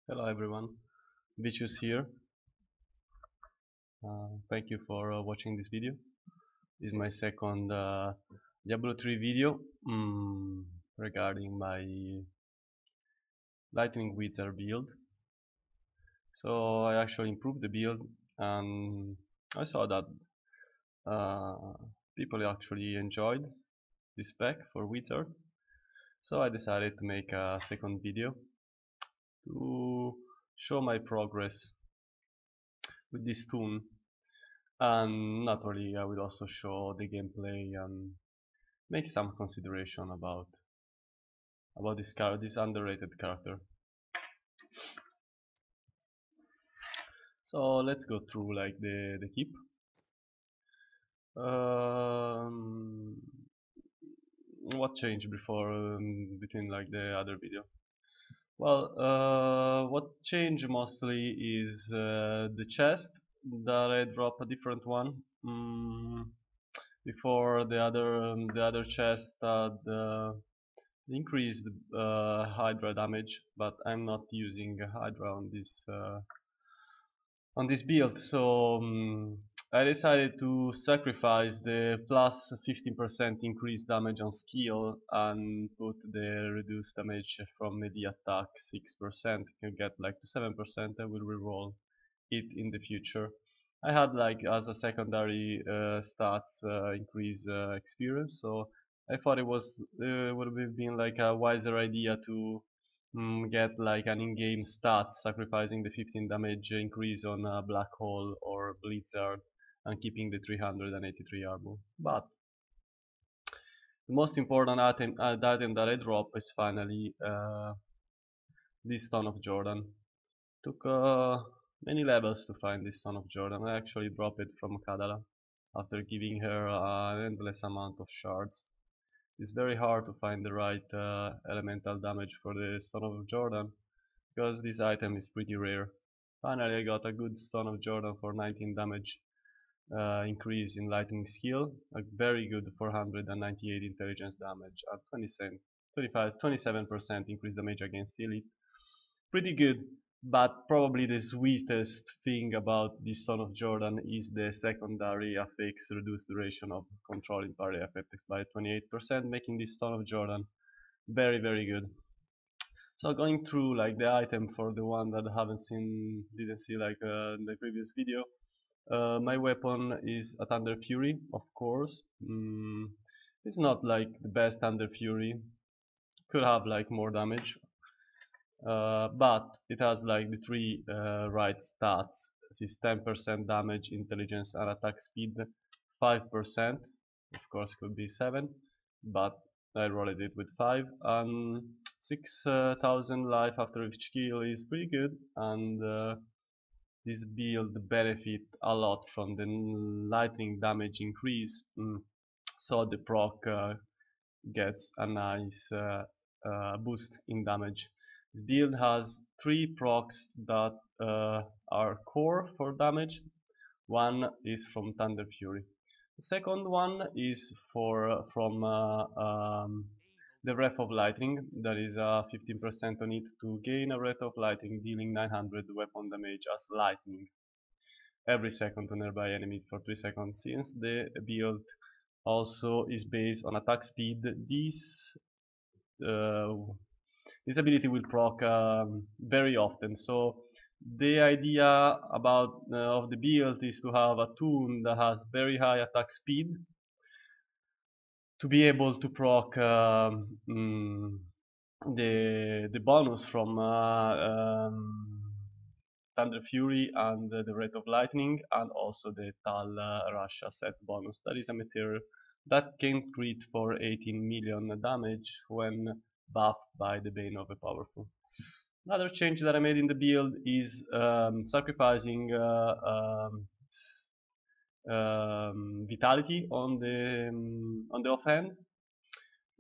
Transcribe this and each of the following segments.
Hello everyone, Vicious here. Thank you for watching this video. This is my second Diablo 3 video regarding my Lightning Wizard build. So I actually improved the build and I saw that uh, people actually enjoyed this spec for Wizard. So I decided to make a second video to show my progress with this toon. And naturally, I will also show the gameplay and make some consideration about this underrated character. So let's go through like the keep. What changed before between like the other video? Well, what changed mostly is the chest that I drop a different one. Before the other chest had increased Hydra damage, but I'm not using Hydra on this build, so I decided to sacrifice the plus 15% increased damage on skill and put the reduced damage from melee attack 6%. Can get like to 7%. I will reroll it in the future. I had like as a secondary stats increase experience, so I thought it would have been like a wiser idea to get like an in-game stats, sacrificing the 15 damage increase on a black hole or blizzard and keeping the 383 armor. But the most important item that I drop is finally this Stone of Jordan. Took many levels to find this Stone of Jordan. I actually dropped it from Kadala after giving her an endless amount of shards. It's very hard to find the right elemental damage for the Stone of Jordan because this item is pretty rare. Finally I got a good Stone of Jordan for 19 damage increase in lightning skill, a very good 498 intelligence damage at 27% increased damage against elite. Pretty good, but probably the sweetest thing about this Stone of Jordan is the secondary affix reduced duration of controlling party effects by 28%, making this Stone of Jordan very good. So going through like the item for the one that didn't see like in the previous video, my weapon is a Thunderfury, of course. It's not like the best Thunderfury, could have like more damage, but it has like the three right stats. This is 10% damage, intelligence and attack speed, 5%, of course could be 7, but I rolled it with 5, and 6,000 life after each kill is pretty good, and this build benefit a lot from the lightning damage increase, so the proc gets a nice boost in damage. This build has 3 procs that are core for damage. One is from Thunderfury. The second one is from the Wreath of Lightning. That is 15% on it to gain a Wreath of Lightning, dealing 900 weapon damage as lightning every second to nearby enemy for 3 seconds. Since the build also is based on attack speed, uh, this ability will proc very often. So the idea about of the build is to have a toon that has very high attack speed to be able to proc the bonus from Thunderfury and the Wreath of Lightning, and also the Tal Rasha set bonus. That is a meteor that can crit for 18 million damage when buffed by the Bane of a Powerfull. Another change that I made in the build is sacrificing vitality on the offhand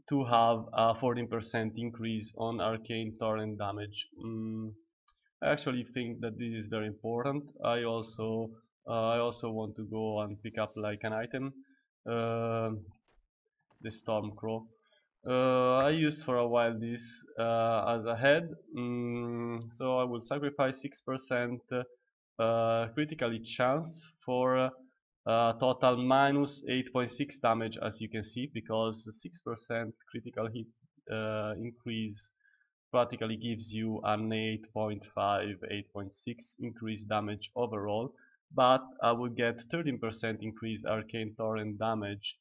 to have a 14% increase on arcane torrent damage. I actually think that this is very important. I also want to go and pick up like an item, the Stormcrow, I used for a while this as a head, so I will sacrifice 6% critical hit chance for total minus 8.6 damage, as you can see, because 6% critical hit increase practically gives you an 8.5, 8.6 increased damage overall, but I will get 13% increased arcane torrent damage,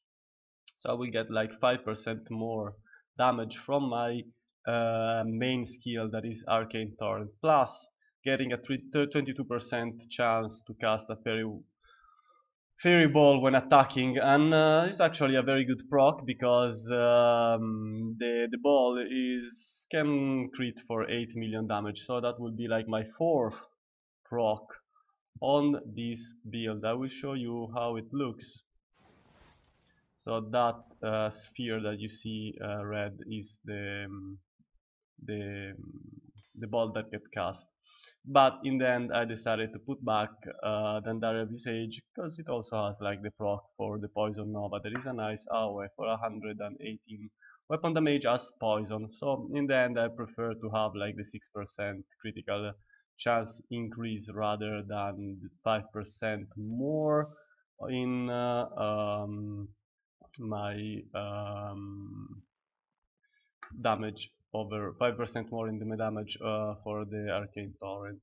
so I will get like 5% more damage from my main skill, that is arcane torrent, plus getting a 22% chance to cast a fairy ball when attacking, and it's actually a very good proc because the ball is can crit for 8 million damage, so that will be like my fourth proc on this build. I will show you how it looks. So that sphere that you see red is the the ball that get cast. But in the end, I decided to put back Dandara Visage because it also has like the proc for the Poison Nova. There is a nice AoE for 118 weapon damage as poison. So in the end, I prefer to have like the 6% critical chance increase rather than the 5% more in my damage, over 5% more in the damage for the arcane torrent.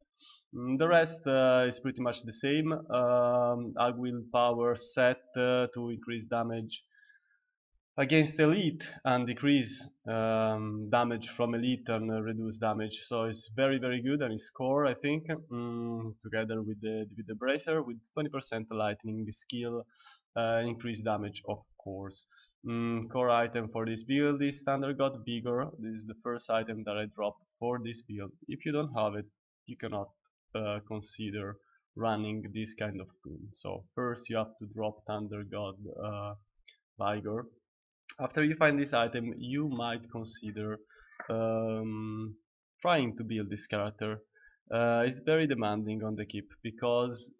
The rest is pretty much the same. I will power set to increase damage against elite and decrease damage from elite and reduce damage, so it's very good, and it's core, I think, together with the bracer with 20% lightning skill, increase damage, of course. Core item for this build is Standard God Vigor. This is the first item that I dropped for this build. If you don't have it, you cannot consider running this kind of toon. So first you have to drop Thunder God Vigor. After you find this item, you might consider trying to build this character. It's very demanding on the keep because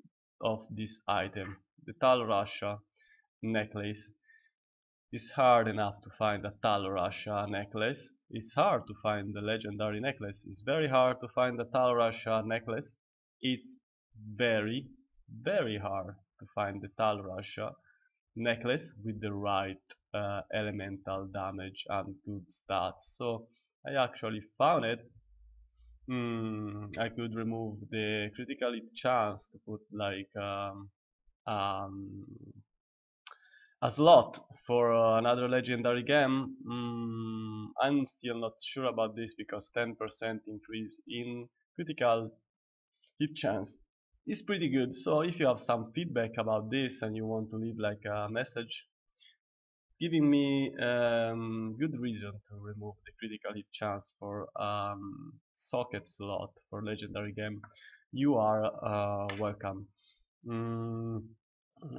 of this item, the Tal Rasha necklace. It's hard enough to find a Tal Rasha necklace. It's hard to find the legendary necklace. It's very hard to find the Tal Rasha necklace. It's very hard to find the Tal Rasha necklace with the right elemental damage and good stats. So I actually found it. I could remove the critical hit chance to put like um, a slot for another legendary game. I'm still not sure about this because 10% increase in critical hit chance is pretty good. So if you have some feedback about this and you want to leave like a message giving me good reason to remove the critical hit chance for socket slot for legendary game, you are welcome.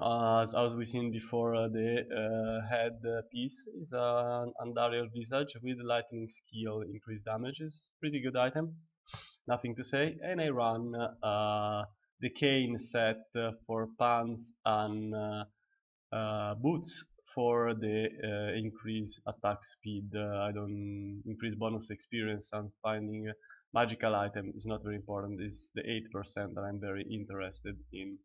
As we seen before, the head piece is an Andariel Visage with lightning skill increased damages. Pretty good item, nothing to say. And I run the cane set for pants and boots for the increase attack speed. I don't increase bonus experience, and finding a magical item is not very important. It's the 8% that I'm very interested in.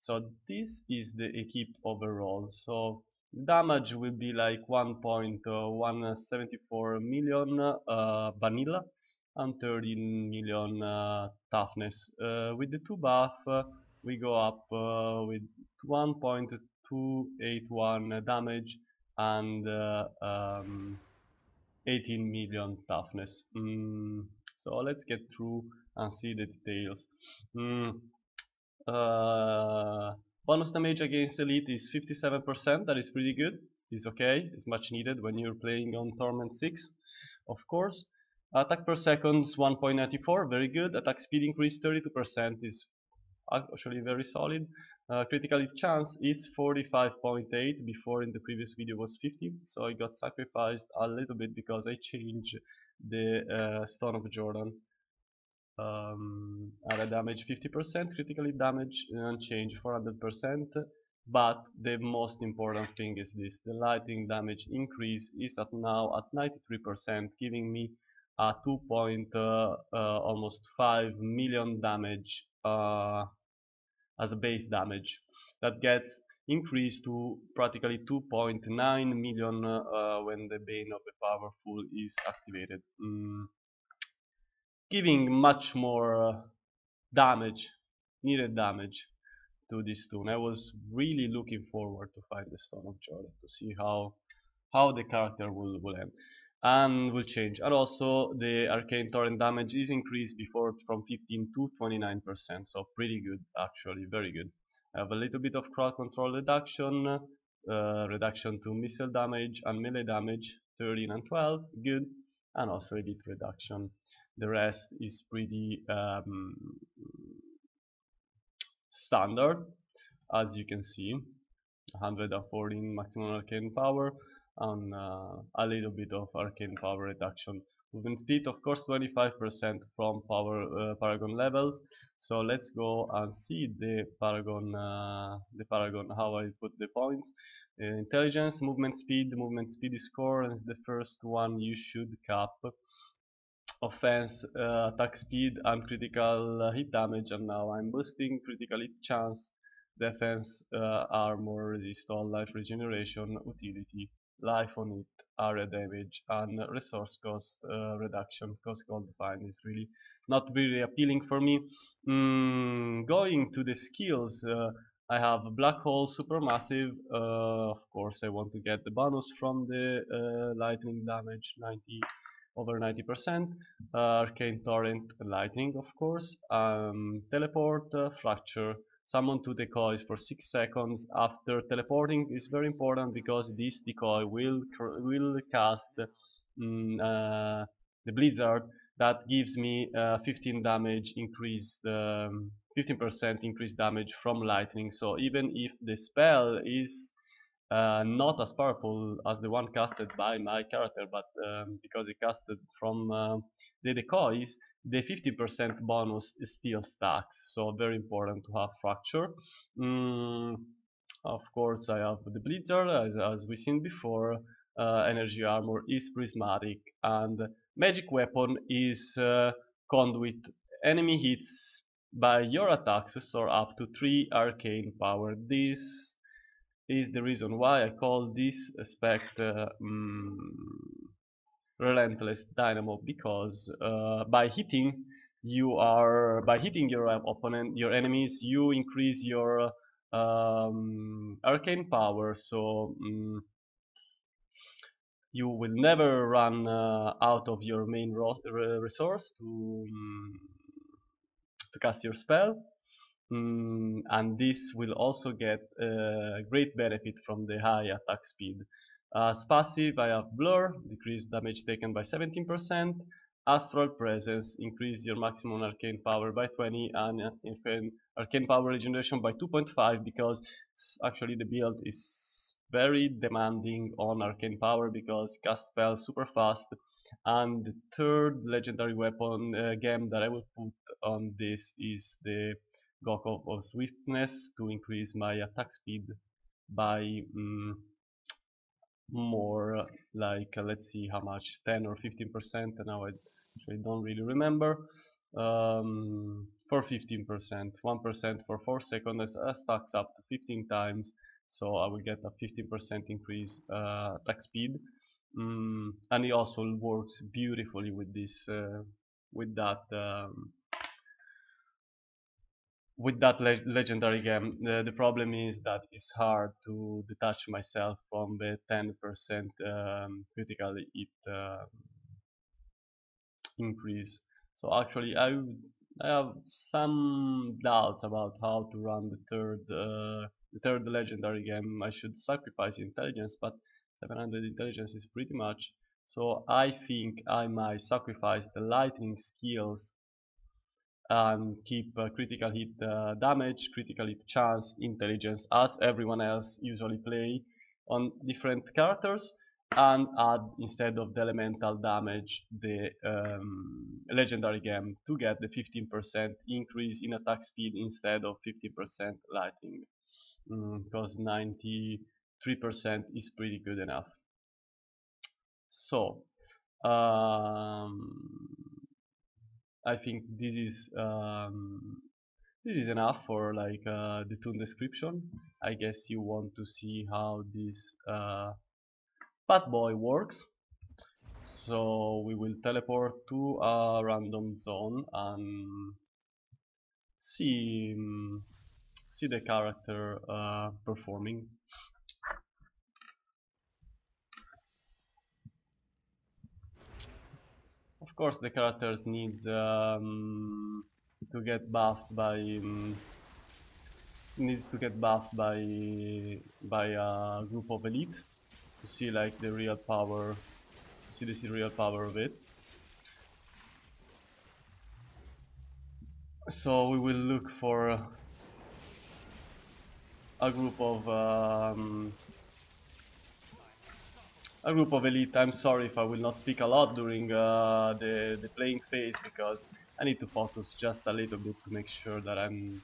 So this is the equip overall. So damage will be like 1.174 million vanilla and 13 million toughness. With the 2 buff, we go up with 1.281 damage and 18 million toughness. So let's get through and see the details. Bonus damage against elite is 57%. That is pretty good. It's okay. It's much needed when you're playing on Torment 6, of course. Attack per second is 1.94. Very good. Attack speed increase 32% is actually very solid. Critical hit chance is 45.8. Before in the previous video was 50, so I got sacrificed a little bit because I changed the Stone of Jordan. Area damage 50%, critical hit damage unchanged 400%. But the most important thing is this: the lightning damage increase is now at 93%, giving me a 2 point almost 5 million damage as a base damage. That gets increased to practically 2.9 million when the Bane of the Powerfull is activated, giving much more damage, needed damage to this toon. I was really looking forward to find the Stone of Jordan to see how the character will end and will change. And also the arcane torrent damage is increased before from 15 to 29%, so pretty good, actually very good. I have a little bit of crowd control reduction, reduction to missile damage and melee damage 13 and 12, good, and also elite reduction. The rest is pretty standard, as you can see. 114 maximum arcane power and a little bit of arcane power reduction. Movement speed, of course, 25% from power paragon levels. So let's go and see the paragon how I put the points. Intelligence, movement speed is core, and the first one you should cap. Offense, attack speed and critical hit damage, and now I'm boosting critical hit chance, defense, armor, resist all life regeneration, utility, life on it, area damage, and resource cost reduction, because gold define is really not very appealing for me. Going to the skills, I have black hole supermassive. Of course I want to get the bonus from the lightning damage, 90 over 90%, arcane torrent, lightning, of course, teleport, fracture, summon two decoys for 6 seconds after teleporting is very important, because this decoy will cast the blizzard that gives me 15 damage increased, 15% increased damage from lightning. So even if the spell is not as powerful as the one casted by my character, but because it casted from the decoys, the 50% bonus still stacks, so very important to have fracture. Of course I have the blizzard, as we seen before. Energy armor is prismatic, and magic weapon is conduit. Enemy hits by your attacks restore up to 3 arcane power. This is the reason why I call this spec Relentless Dynamo, because by hitting your opponent, your enemies, you increase your arcane power, so you will never run out of your main resource to cast your spell. And this will also get great benefit from the high attack speed. As passive, I have Blur, decrease damage taken by 17%, Astral Presence, increase your maximum arcane power by 20, and arcane power regeneration by 2.5, because actually the build is very demanding on arcane power, because cast spells super fast. And the third legendary weapon gem that I will put on this is the Gok of Swiftness, to increase my attack speed by more, like let's see how much, 10 or 15%, and now I don't really remember. For 15%, 1% for 4 seconds stacks up to 15 times, so I will get a 15% increase attack speed. And it also works beautifully with this with that legendary game. The problem is that it's hard to detach myself from the 10% critical hit increase. So actually I have some doubts about how to run the third legendary game. I should sacrifice intelligence, but 700 intelligence is pretty much. So I think I might sacrifice the lightning skills and keep critical hit damage, critical hit chance, intelligence, as everyone else usually play on different characters, and add, instead of the elemental damage, the legendary gem to get the 15% increase in attack speed instead of 50% lightning. because 93% is pretty good enough. So I think this is enough for like the toon description. I guess you want to see how this Fat Boy works. So we will teleport to a random zone and see see the character performing. Of course, the characters needs to get buffed by a group of elite to see like the real power, the real power of it. So we will look for a group of elite. I'm sorry if I will not speak a lot during the playing phase, because I need to focus just a little bit to make sure that I'm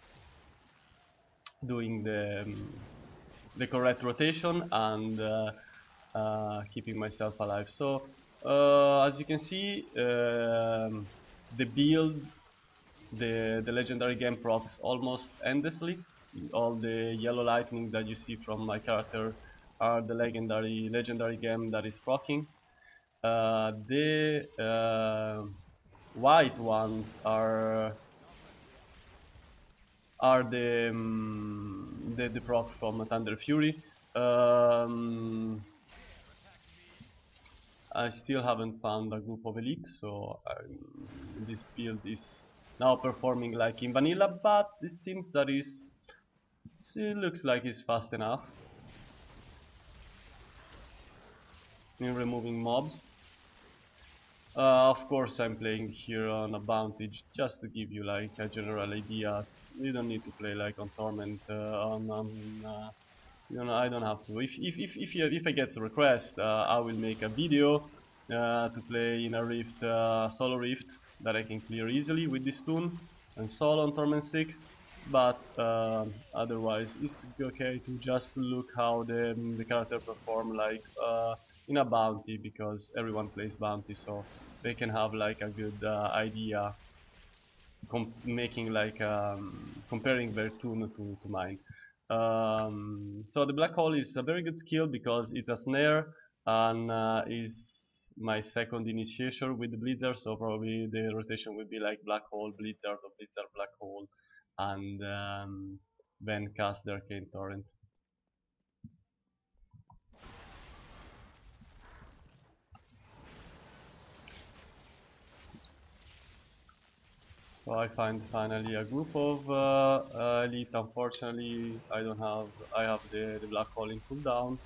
doing the correct rotation and keeping myself alive. So as you can see, the build, the legendary gem procs almost endlessly. All the yellow lightning that you see from my character are the legendary gem that is proccing. The white ones are the proc from Thunderfury. I still haven't found a group of elite, so this build is now performing like in vanilla, but it seems that it looks like it's fast enough in removing mobs. Of course, I'm playing here on a bounty just to give you like a general idea. You don't need to play like on Torment. You know, I don't have to. If I get a request, I will make a video to play in a Rift, solo Rift that I can clear easily with this toon and solo on Torment 6. But otherwise, it's okay to just look how the character perform like in a bounty, because everyone plays bounty, so they can have like a good idea, making like comparing their toon to mine. So the black hole is a very good skill because it's a snare and is my second initiation with the blizzard, so probably the rotation will be like black hole blizzard or blizzard black hole, and then cast the arcane torrent. So I find finally a group of elite. Unfortunately, I don't have. I have the black hole in cooldown.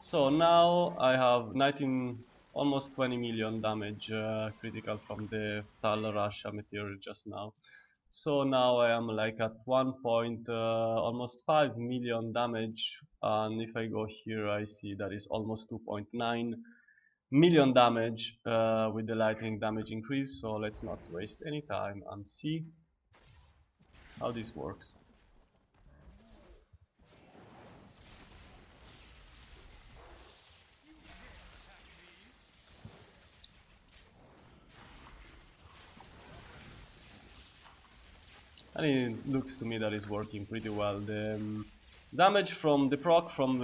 So now I have 19, almost 20 million damage critical from the Tal Rasha material just now. So now I am like at 1 point, almost 5 million damage, and if I go here I see that is almost 2.9 million damage with the lightning damage increase. So let's not waste any time and see how this works. And it looks to me that it's working pretty well. The damage from the proc from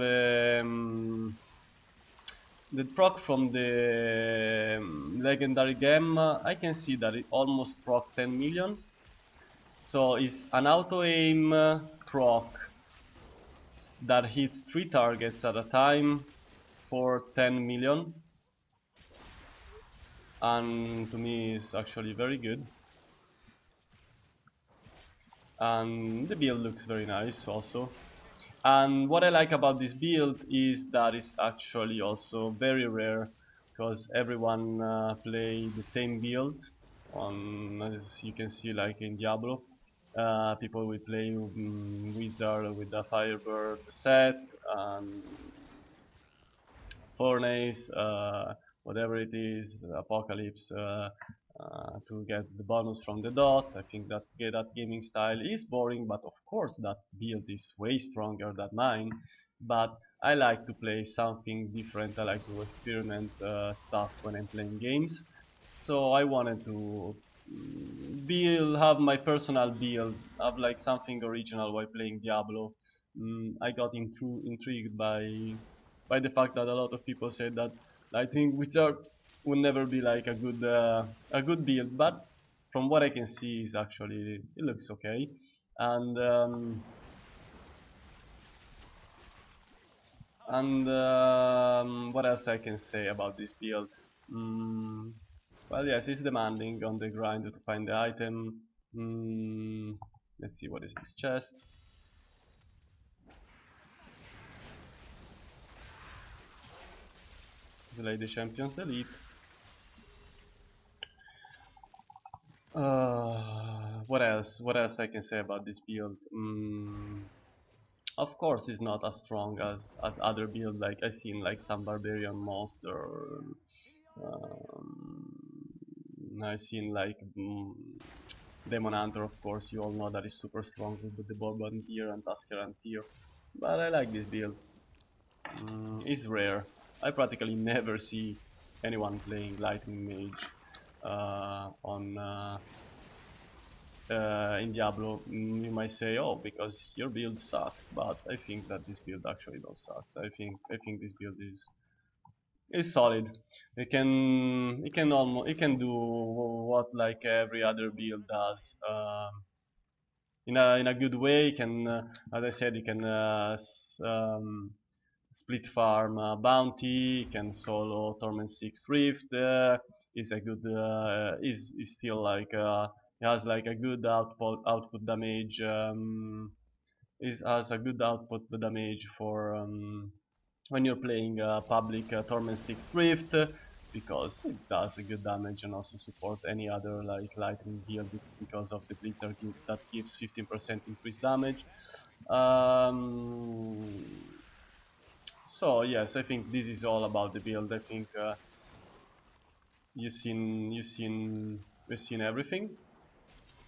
legendary gem, I can see that it almost proc 10 million. So it's an auto aim proc that hits 3 targets at a time for 10 million, and to me it's actually very good. And the build looks very nice also. And what I like about this build is that it's actually also very rare, because everyone play the same build. As you can see, like in Diablo, people will play Wizard with the Firebird set and Furnace, whatever it is, Apocalypse, to get the bonus from the dot. I think that that gaming style is boring, but of course that build is way stronger than mine. But I like to play something different. I like to experiment stuff when I'm playing games. So I wanted to have my personal build, have like something original while playing Diablo. I got intrigued by the fact that a lot of people said that Lightning Wizard would never be like a good build, but from what I can see, is actually it looks okay. And what else I can say about this build? Mm, well, yes, it's demanding on the grind to find the item. Let's see, what is this chest? Delay the Champions Elite. What else? What else I can say about this build? Of course, it's not as strong as other builds. Like I've seen like some barbarian monster. Um, I've seen like Demon Hunter. Of course, you all know that is super strong with the Bourbon tier and Tusker and tier. But I like this build. It's rare. I practically never see anyone playing Lightning Mage on in Diablo. You might say, "Oh, because your build sucks," but I think that this build actually don't suck. I think this build is solid. It can do what like every other build does. In a good way. You can, as I said, you can split farm bounty. You can solo Torment 6 Rift. Is a good is still like it has like a good output damage. Is has a good output damage for when you're playing public Torment 6 Rift, because it does a good damage and also support any other like lightning build because of the Blizzard that gives 15% increased damage. Um, so yes, I think this is all about the build. I think we've seen everything.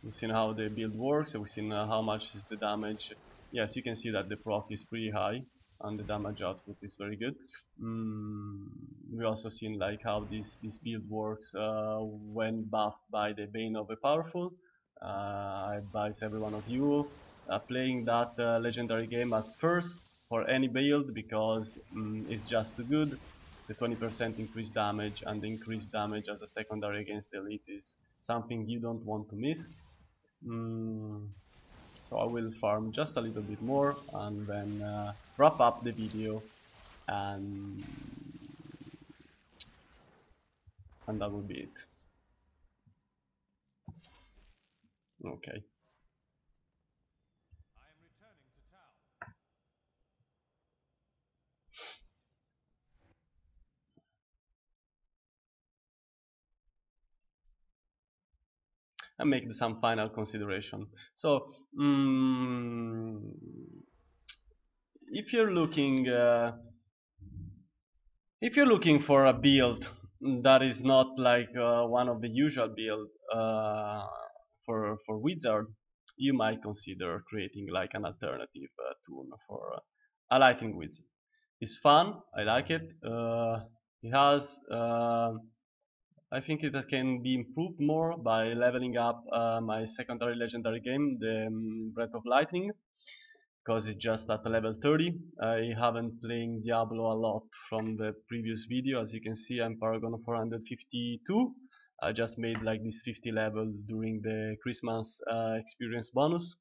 We've seen how the build works. We've seen how much is the damage. Yes, you can see that the proc is pretty high and the damage output is very good. We also seen like how this build works when buffed by the Bane of a Powerfull. I advise every one of you playing that legendary game as first for any build, because it's just too good. The 20% increased damage and the increased damage as a secondary against elite is something you don't want to miss. So I will farm just a little bit more and then wrap up the video, and that will be it. Okay. And make some final consideration. So if you're looking for a build that is not like one of the usual build for Wizard, you might consider creating like an alternative toon for a Lightning Wizard. It's fun, I like it. It has I think it can be improved more by leveling up my secondary legendary game, the Wreath of Lightning, because it's just at level 30. I haven't played Diablo a lot from the previous video. As you can see, I'm paragon 452. I just made like this 50 level during the Christmas experience bonus.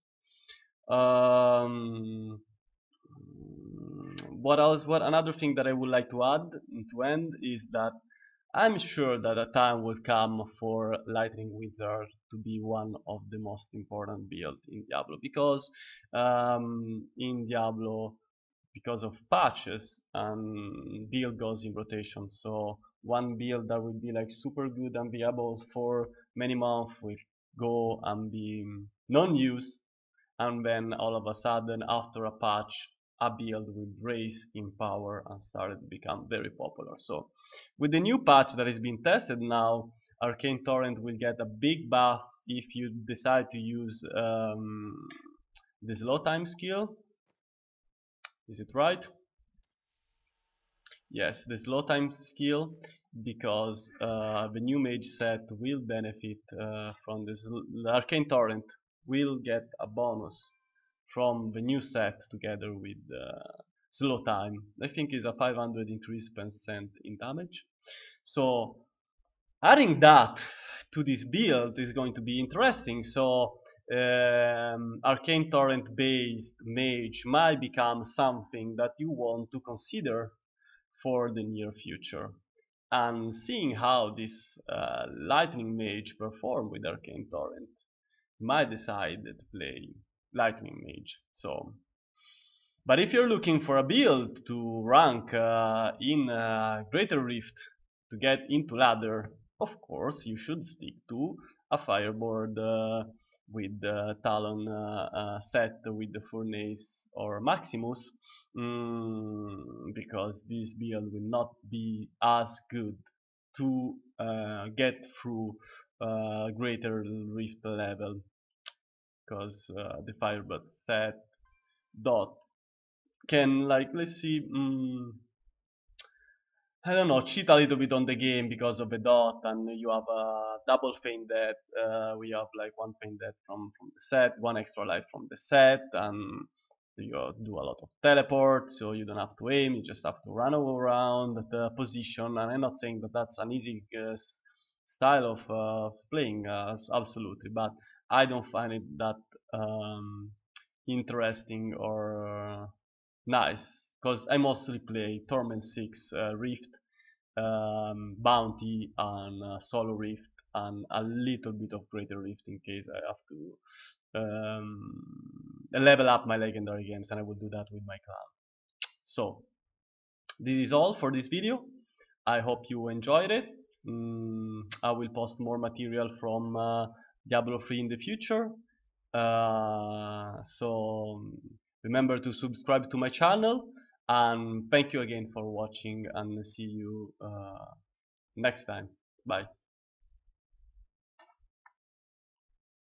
What else? What another thing that I would like to add to end is that I'm sure that a time will come for Lightning Wizard to be one of the most important builds in Diablo, because in Diablo, because of patches, build goes in rotation. So one build that will be like super good and viable for many months will go and be non-used, and then all of a sudden after a patch a build will raise in power and started to become very popular. So with the new patch that is being tested now, Arcane Torrent will get a big buff if you decide to use the slow time skill. Is it right? Yes, the slow time skill, because the new mage set will benefit from this. The Arcane Torrent will get a bonus from the new set together with slow time. I think is a 500 increase percent in damage. So adding that to this build is going to be interesting. So Arcane Torrent based mage might become something that you want to consider for the near future. And seeing how this Lightning Mage perform with Arcane Torrent, might decide to play Lightning Mage. So, but if you're looking for a build to rank in Greater Rift to get into ladder, of course you should stick to a fireboard with the Talon set with the Furnace or Maximus, because this build will not be as good to get through Greater Rift level, because the Firebird set dot can, like, let's see, I don't know, cheat a little bit on the game because of the dot, and you have a double feint death. We have like one feint death from the set, one extra life from the set, and you do a lot of teleport, so you don't have to aim, you just have to run around the position. And I'm not saying that that's an easy style of playing, absolutely, but I don't find it that interesting or nice, because I mostly play Torment 6, Rift, Bounty, and Solo Rift, and a little bit of Greater Rift in case I have to level up my legendary games, and I will do that with my clan. So this is all for this video. I hope you enjoyed it. I will post more material from Diablo 3 in the future. So remember to subscribe to my channel, and thank you again for watching, and see you next time. Bye.